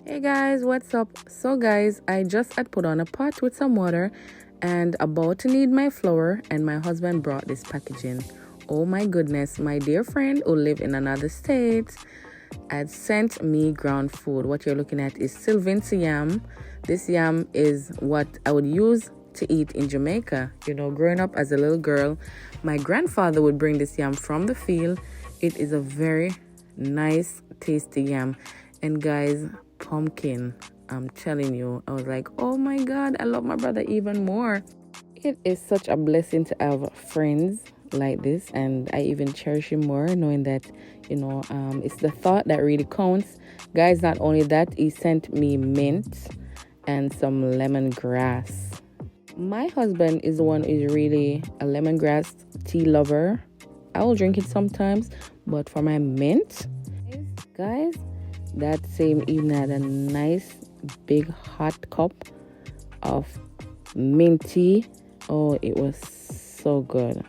Hey guys, what's up? So guys, I just had put on a pot with some water and about to need my flour, and my husband brought this packaging. Oh my goodness, my dear friend who live in another state had sent me ground food. What you're looking at is Sylvan's yam. This yam is what I would use to eat in Jamaica. You know, growing up as a little girl, my grandfather would bring this yam from the field. It is a very nice, tasty yam. And guys, pumpkin, I'm telling you, I was like, oh my God, I love my brother even more. It is such a blessing to have friends like this, and I even cherish him more knowing that, it's the thought that really counts. Guys, not only that, he sent me mint and some lemongrass. My husband is the one who is really a lemongrass tea lover. I will drink it sometimes, but for my mint, guys, that same evening I had a nice big hot cup of mint tea. Oh, it was so good.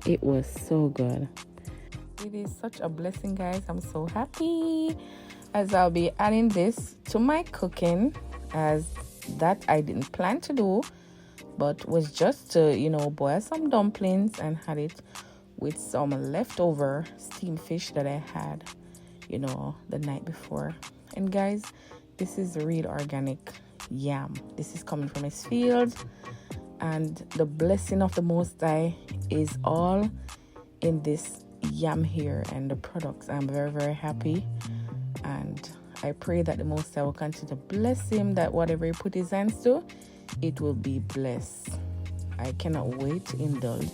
It was so good. It is such a blessing, guys. I'm so happy as I'll be adding this to my cooking, as that I didn't plan to do, but was just to, boil some dumplings and had it with some leftover steamed fish that I had, the night before. And guys, this is real organic yam. This is coming from his field, and the blessing of the Most High is all in this yam here and the products. I'm very, very happy, and I pray that the Most High will continue to bless him, that whatever he put his hands to, it will be blessed. I cannot wait to indulge.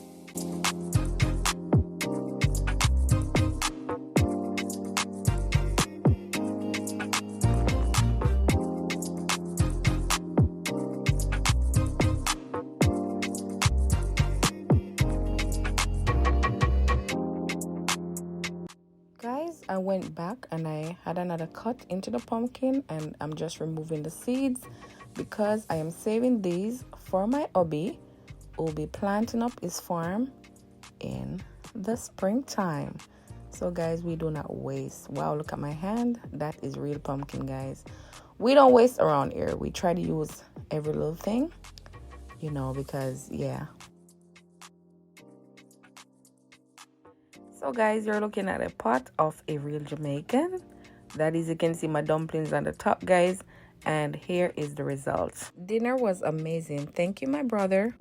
Guys, I went back and I had another cut into the pumpkin, and I'm just removing the seeds because I am saving these for my hubby who will be planting up his farm in the springtime. So guys, we do not waste. Wow, look at my hand. That is real pumpkin, guys. We don't waste around here. We try to use every little thing, because yeah. So guys, you're looking at a pot of a real Jamaican. That is, you can see my dumplings on the top, guys. And here is the result. Dinner was amazing. Thank you, my brother.